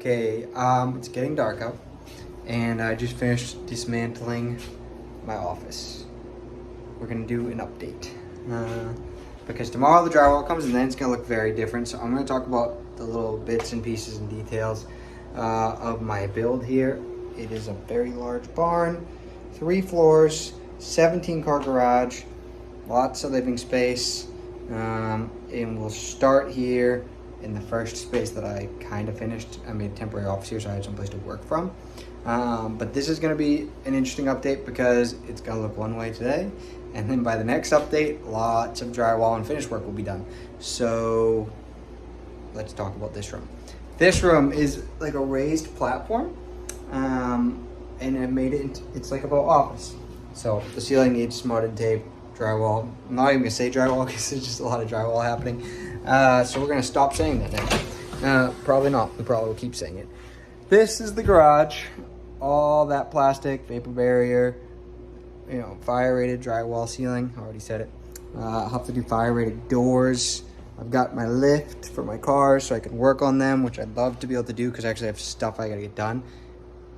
Okay, it's getting dark out, and I just finished dismantling my office. We're gonna do an update. Because tomorrow the drywall comes and then it's gonna look very different. So I'm gonna talk about the little bits and pieces and details of my build here. It is a very large barn, 3 floors, 17-car garage, lots of living space, and we'll start here in the first space that I kind of finished. I made a temporary office here so I had some place to work from. But this is gonna be an interesting update because it's gonna look one way today, and then by the next update, lots of drywall and finish work will be done. So let's talk about this room. This room is like a raised platform, and I made it, it's like a office. So the ceiling needs smuded tape, drywall. I'm not even gonna say drywall because there's just a lot of drywall happening. So we're gonna stop saying that now. Probably not, we probably will keep saying it. This is the garage. All that plastic, vapor barrier, you know, fire rated drywall ceiling, I already said it. I'll have to do fire rated doors. I've got my lift for my cars so I can work on them, which I'd love to be able to do because I actually have stuff I gotta get done.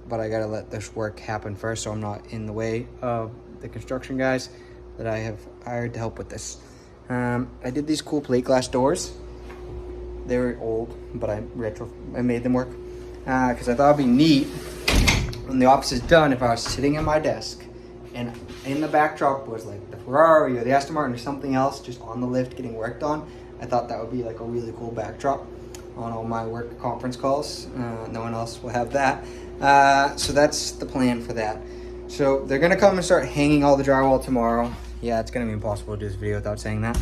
But I gotta let this work happen first so I'm not in the way of the construction guys that I have hired to help with this. I did these cool plate glass doors. They were old, but I made them work because I thought it'd be neat when the office is done if I was sitting at my desk and in the backdrop was like the Ferrari or the Aston Martin or something else just on the lift getting worked on. I thought that would be like a really cool backdrop on all my work conference calls. No one else will have that. So that's the plan for that. So they're gonna come and start hanging all the drywall tomorrow. Yeah, it's gonna be impossible to do this video without saying that.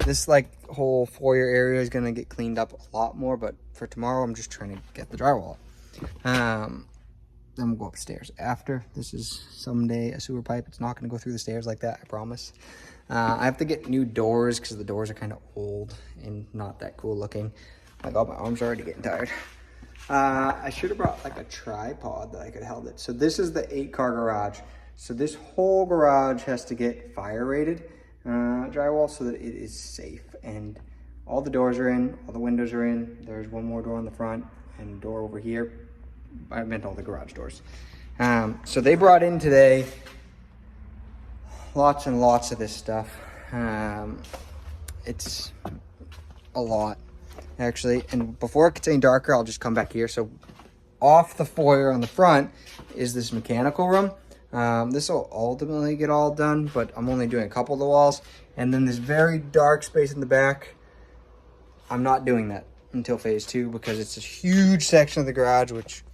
This like whole foyer area is gonna get cleaned up a lot more, but for tomorrow, I'm just trying to get the drywall up. Then we'll go upstairs after. This is someday a sewer pipe. It's not gonna go through the stairs like that, I promise. I have to get new doors because the doors are kind of old and not that cool looking. My God, my arms are already getting tired. I should have brought like a tripod that I could have held it. So this is the 8-car garage. So this whole garage has to get fire rated drywall so that it is safe. And all the doors are in, all the windows are in. There's one more door on the front and a door over here. I meant all the garage doors. So they brought in today lots and lots of this stuff. It's a lot actually. And before it gets any darker, I'll just come back here. So off the foyer on the front is this mechanical room. This will ultimately get all done, but I'm only doing a couple of the walls. And then this very dark space in the back, I'm not doing that until phase 2 because it's a huge section of the garage, which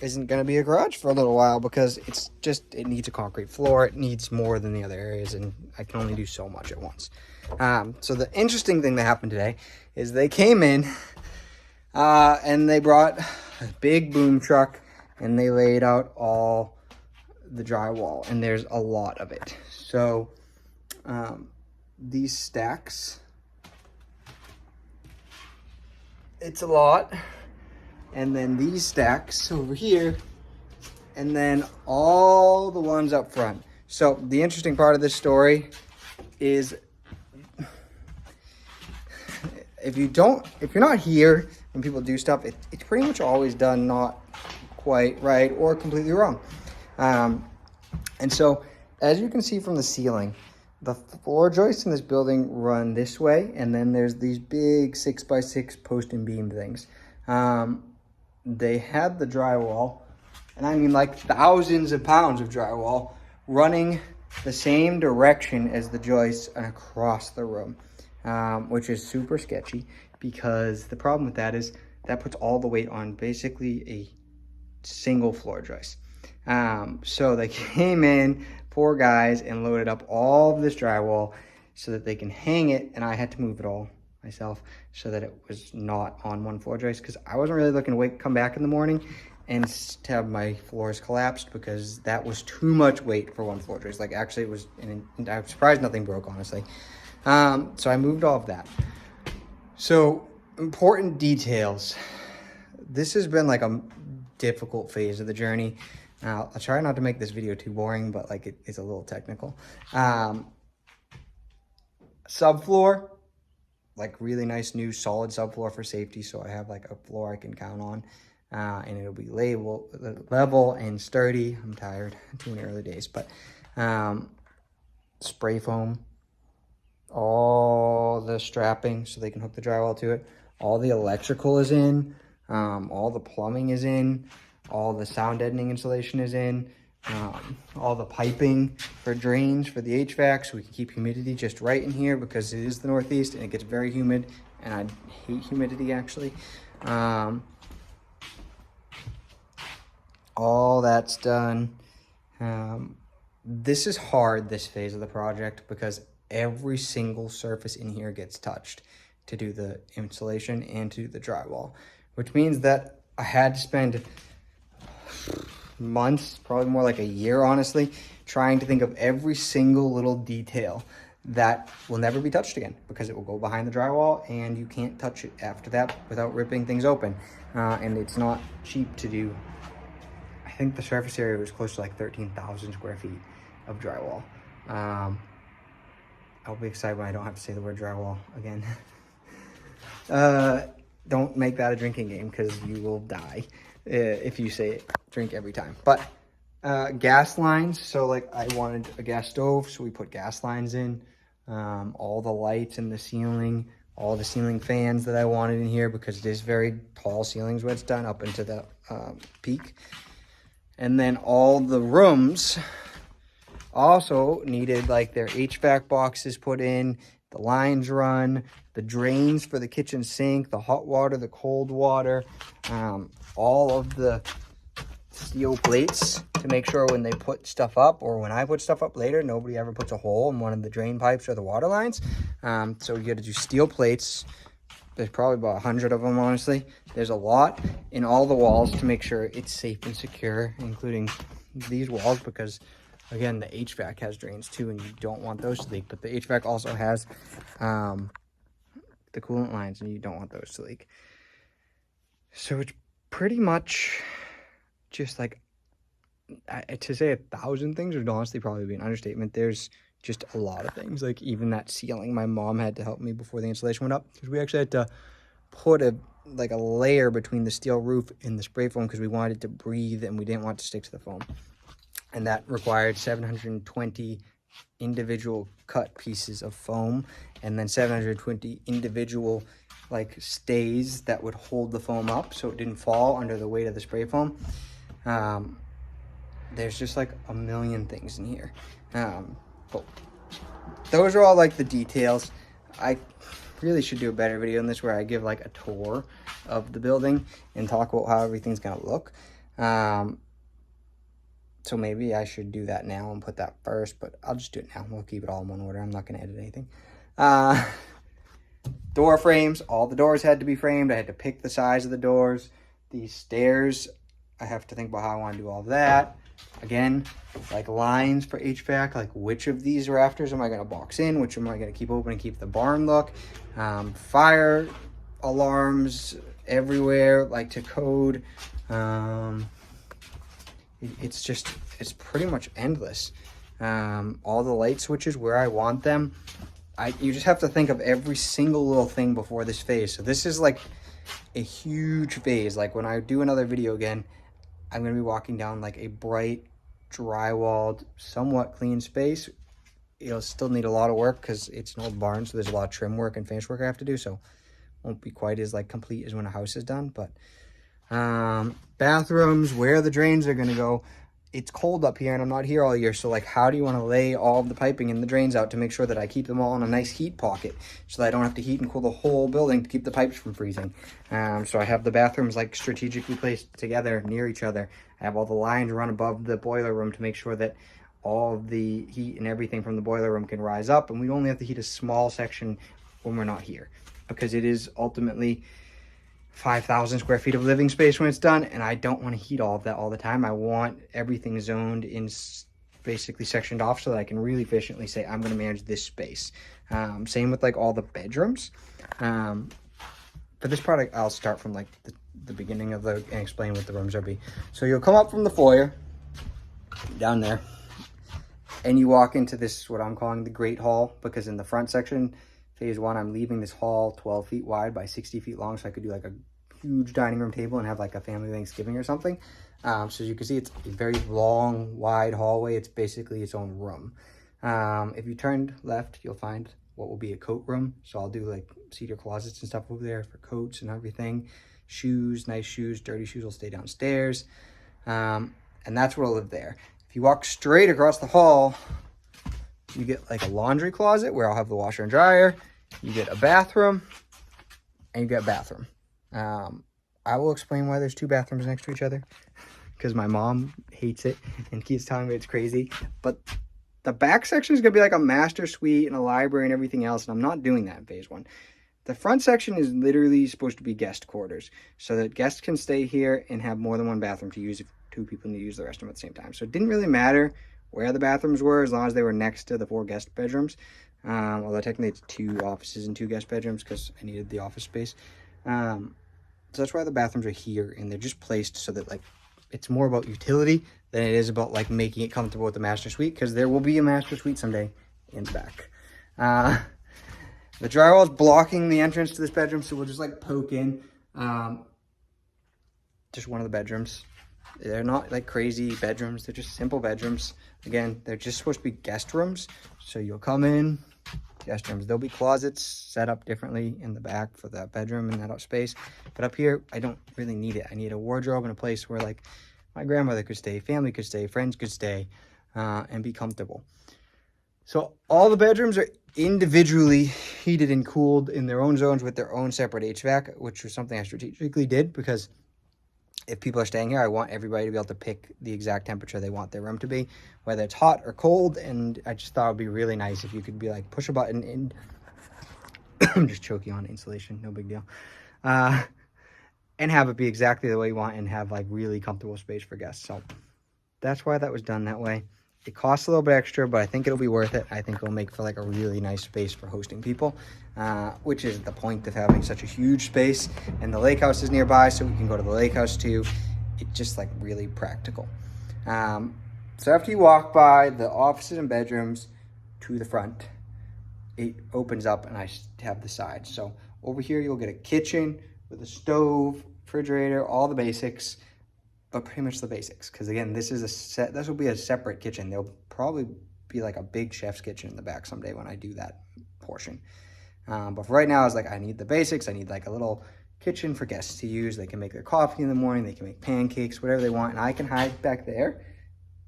isn't going to be a garage for a little while because it needs a concrete floor. It needs more than the other areas, and I can only do so much at once. So the interesting thing that happened today is they came in and they brought a big boom truck and they laid out all the drywall, and there's a lot of it. So these stacks, it's a lot. And then these stacks over here, and then all the ones up front. So the interesting part of this story is if you're not here when people do stuff, it's pretty much always done not quite right or completely wrong. And so as you can see from the ceiling, the floor joists in this building run this way, and then there's these big 6x6 post and beam things. They had the drywall, and I mean like thousands of pounds of drywall running the same direction as the joists and across the room, which is super sketchy because the problem with that is that puts all the weight on basically a single floor joist. So they came in, 4 guys, and loaded up all of this drywall so that they can hang it, and I had to move it all myself so that it was not on one floor joist because I wasn't really looking to come back in the morning and to have my floors collapsed because that was too much weight for one floor joist. Like actually it was, and I'm surprised nothing broke, honestly. So I moved all of that. So important details. This has been like a difficult phase of the journey. I'll try not to make this video too boring, but like it's a little technical. Subfloor, like really nice new solid subfloor for safety. So I have like a floor I can count on. And it'll be level and sturdy. I'm tired, too many early days, but spray foam, all the strapping so they can hook the drywall to it. All the electrical is in, all the plumbing is in, all the sound deadening insulation is in, all the piping for drains for the HVAC so we can keep humidity just right in here because it is the Northeast and it gets very humid and I hate humidity actually. All that's done. This is hard, this phase of the project, because every single surface in here gets touched to do the insulation and to do the drywall, which means that I had to spend months, probably more like a year, honestly, trying to think of every single little detail that will never be touched again because it will go behind the drywall and you can't touch it after that without ripping things open. And it's not cheap to do. I think the surface area was close to like 13,000 square feet of drywall. I'll be excited when I don't have to say the word drywall again. Don't make that a drinking game because you will die if you say it. Drink every time. But gas lines, so like I wanted a gas stove, so we put gas lines in. All the lights in the ceiling, all the ceiling fans that I wanted in here because it is very tall ceilings when it's done up into the peak. And then all the rooms also needed like their HVAC boxes put in, the lines run, the drains for the kitchen sink, the hot water, the cold water, all of the steel plates to make sure when they put stuff up or when I put stuff up later, nobody ever puts a hole in one of the drain pipes or the water lines. So you got to do steel plates. There's probably about 100 of them, honestly. There's a lot in all the walls to make sure it's safe and secure, including these walls, because again, the HVAC has drains too, and you don't want those to leak. But the HVAC also has the coolant lines, and you don't want those to leak. So it's pretty much just like, to say 1,000 things would honestly probably be an understatement. There's just a lot of things, like even that ceiling. My mom had to help me before the insulation went up because we actually had to put a layer between the steel roof and the spray foam because we wanted it to breathe and we didn't want it to stick to the foam. And that required 720 individual cut pieces of foam and then 720 individual like stays that would hold the foam up so it didn't fall under the weight of the spray foam. There's just like a million things in here. But those are all like the details. I really should do a better video on this where I give like a tour of the building and talk about how everything's gonna look. So maybe I should do that now and put that first, but I'll just do it now. We'll keep it all in one order. I'm not gonna edit anything. Door frames, all the doors had to be framed. I had to pick the size of the doors. These stairs, I have to think about how I want to do all that. Again, like lines for HVAC, like which of these rafters am I going to box in, which am I going to keep open and keep the barn look. Fire alarms everywhere, like to code. It's pretty much endless. All the light switches where I want them. You just have to think of every single little thing before this phase. So this is like a huge phase. Like when I do another video again, I'm going to be walking down like a bright, drywalled, somewhat clean space. It'll still need a lot of work because it's an old barn, so there's a lot of trim work and finish work I have to do, so won't be quite as like complete as when a house is done. But bathrooms, where the drains are going to go. It's cold up here and I'm not here all year, so like how do you want to lay all of the piping and the drains out to make sure that I keep them all in a nice heat pocket so that I don't have to heat and cool the whole building to keep the pipes from freezing. So I have the bathrooms like strategically placed together near each other. I have all the lines run above the boiler room to make sure that all of the heat and everything from the boiler room can rise up, and we only have to heat a small section when we're not here because it is ultimately 5,000 square feet of living space when it's done, and I don't want to heat all of that all the time. I want everything zoned in, basically sectioned off so that I can really efficiently say I'm going to manage this space. Same with like all the bedrooms. For this product, I'll start from like the beginning of and explain what the rooms are be. So you'll come up from the foyer down there and you walk into this, what I'm calling the Great Hall, because in the front section phase one, I'm leaving this hall 12 feet wide by 60 feet long, so I could do like a huge dining room table and have like a family Thanksgiving or something. So as you can see, it's a very long, wide hallway. It's basically its own room. If you turned left, you'll find what will be a coat room. So I'll do like cedar closets and stuff over there for coats and everything. Shoes, nice shoes, dirty shoes will stay downstairs. And that's where I'll live there. If you walk straight across the hall, you get like a laundry closet where I'll have the washer and dryer. You get a bathroom, and you get a bathroom. I will explain why there's 2 bathrooms next to each other, because my mom hates it and keeps telling me it's crazy. But the back section is going to be like a master suite and a library and everything else, and I'm not doing that in phase one. The front section is literally supposed to be guest quarters, so that guests can stay here and have more than one bathroom to use if 2 people need to use the restroom at the same time. So it didn't really matter where the bathrooms were as long as they were next to the 4 guest bedrooms. Although technically it's 2 offices and 2 guest bedrooms because I needed the office space. So that's why the bathrooms are here, and they're just placed so that like it's more about utility than it is about like making it comfortable with the master suite, because there will be a master suite someday in the back. The drywall is blocking the entrance to this bedroom, so we'll just like poke in. Just one of the bedrooms. They're not like crazy bedrooms, they're just simple bedrooms. Again, they're just supposed to be guest rooms, so you'll come in, guest rooms. There'll be closets set up differently in the back for that bedroom and that up space, but up here I don't really need it. I need a wardrobe and a place where like my grandmother could stay, family could stay, friends could stay, and be comfortable. So all the bedrooms are individually heated and cooled in their own zones with their own separate HVAC, which was something I strategically did because if people are staying here, I want everybody to be able to pick the exact temperature they want their room to be, whether it's hot or cold. And I just thought it would be really nice if you could be like, push a button and I'm just choking on insulation, no big deal. And have it be exactly the way you want and have like really comfortable space for guests. So that's why that was done that way. It costs a little bit extra, but I think it'll be worth it. I think it'll make for like a really nice space for hosting people, which is the point of having such a huge space. And the lake house is nearby, so we can go to the lake house too. It's just like really practical. So after you walk by the offices and bedrooms to the front, it opens up and I have the sides. So over here, you'll get a kitchen with a stove, refrigerator, all the basics. But pretty much the basics, because again, this will be a separate kitchen. There'll probably be like a big chef's kitchen in the back someday when I do that portion. But for right now, I was like, I need the basics. I need like a little kitchen for guests to use. They can make their coffee in the morning. They can make pancakes, whatever they want. And I can hide back there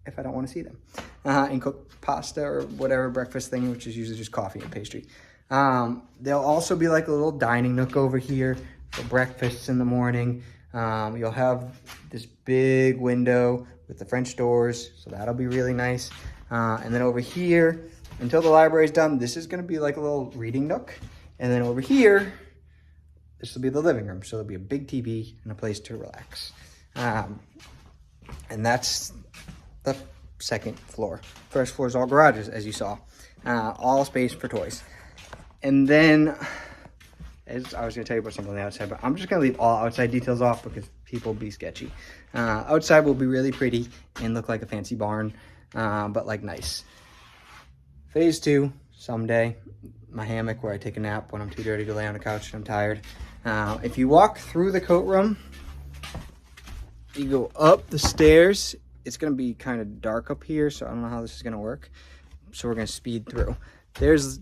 if I don't want to see them and cook pasta or whatever breakfast thing, which is usually just coffee and pastry. There'll also be like a little dining nook over here for breakfasts in the morning. You'll have this big window with the French doors, so that'll be really nice. And then over here, until the library's done, this is gonna be like a little reading nook. And then over here, this will be the living room. So there'll be a big TV and a place to relax. And that's the second floor. First floor is all garages, as you saw. All space for toys. And then, as I was going to tell you about something on the outside, but I'm just going to leave all outside details off because people will be sketchy. Outside will be really pretty and look like a fancy barn, but like nice. Phase 2, someday, my hammock where I take a nap when I'm too dirty to lay on a couch and I'm tired. If you walk through the coat room, you go up the stairs. It's going to be kind of dark up here, so I don't know how this is going to work. So we're going to speed through. There's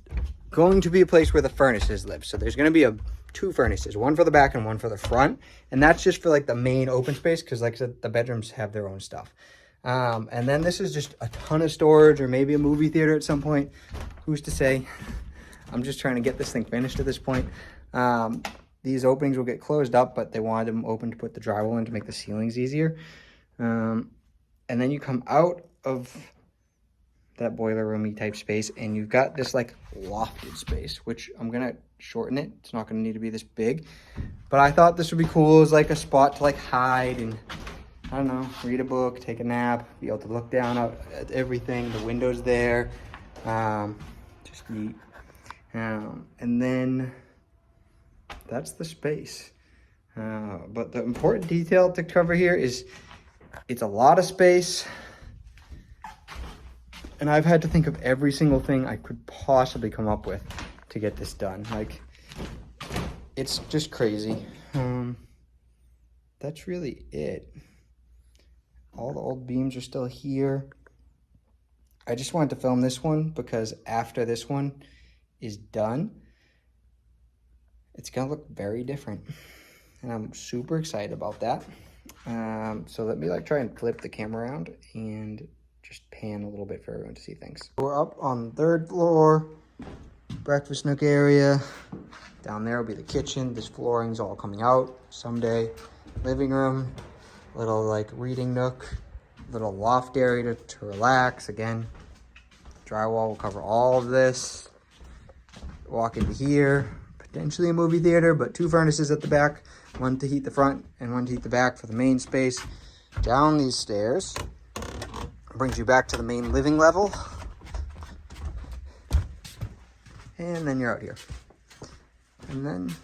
going to be a place where the furnaces live. So there's going to be 2 furnaces, one for the back and one for the front. And that's just for like the main open space because like I said, the bedrooms have their own stuff. And then this is just a ton of storage or maybe a movie theater at some point. Who's to say? I'm just trying to get this thing finished at this point. These openings will get closed up, but they wanted them open to put the drywall in to make the ceilings easier. And then you come out of that boiler roomy type space and you've got this like lofted space, which I'm gonna shorten it. It's not gonna need to be this big, but I thought this would be cool as like a spot to like hide and I don't know, read a book, take a nap, be able to look down at everything. The window's there, just neat. And then that's the space. But the important detail to cover here is it's a lot of space. And I've had to think of every single thing I could possibly come up with to get this done. Like, it's just crazy. That's really it. All the old beams are still here. I just wanted to film this one because after this one is done, it's gonna look very different. And I'm super excited about that. So let me try and flip the camera around and just pan a little bit for everyone to see things. We're up on the 3rd floor, breakfast nook area. Down there will be the kitchen. This flooring's all coming out someday. Living room, little reading nook, little loft area to relax. Again, drywall will cover all of this. Walk into here, potentially a movie theater, but 2 furnaces at the back, one to heat the front and one to heat the back for the main space. Down these stairs brings you back to the main living level, and then you're out here. And then,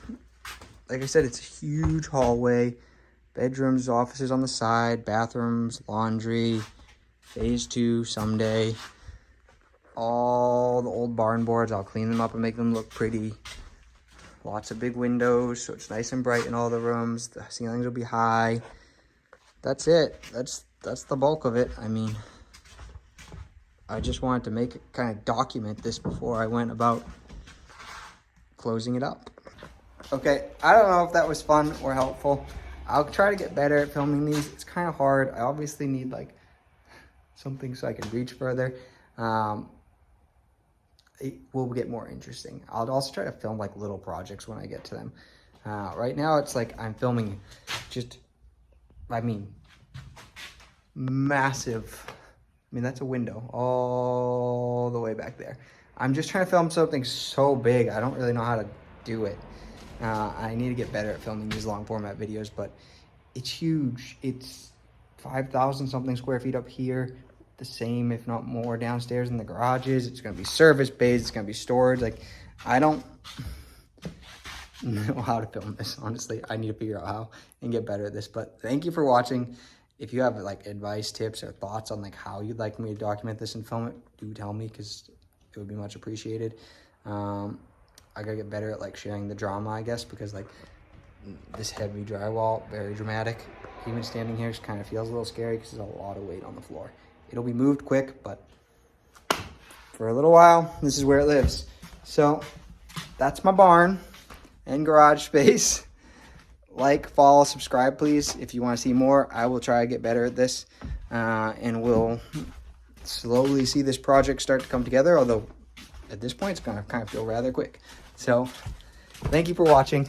like I said, it's a huge hallway, bedrooms, offices on the side, bathrooms, laundry, phase 2 someday. All the old barn boards, I'll clean them up and make them look pretty. Lots of big windows, so it's nice and bright in all the rooms. The ceilings will be high. That's it. That's the bulk of it. I mean, I just wanted to make it, kind of document this before I went about closing it up. Okay, I don't know if that was fun or helpful. I'll try to get better at filming these. It's kind of hard. I obviously need something so I can reach further. It will get more interesting. I'll also try to film little projects when I get to them. Right now it's I'm filming massive. That's a window all the way back there. I'm just trying to film something so big. I don't really know how to do it. I need to get better at filming these long format videos, but it's huge. It's 5,000 something square feet up here. The same, if not more, downstairs in the garages. It's going to be service bays. It's going to be storage. I don't know how to film this, honestly. I need to figure out how and get better at this. But thank you for watching. If you have advice, tips, or thoughts on how you'd like me to document this and film it, do tell me, because it would be much appreciated. I gotta get better at sharing the drama, I guess, because this heavy drywall, very dramatic. Even standing here just kind of feels a little scary because there's a lot of weight on the floor. It'll be moved quick, but for a little while, this is where it lives. So that's my barn and garage space. Follow, subscribe, please. If you want to see more, I will try to get better at this. And we'll slowly see this project start to come together. Although at this point, it's going to kind of feel rather quick. So thank you for watching.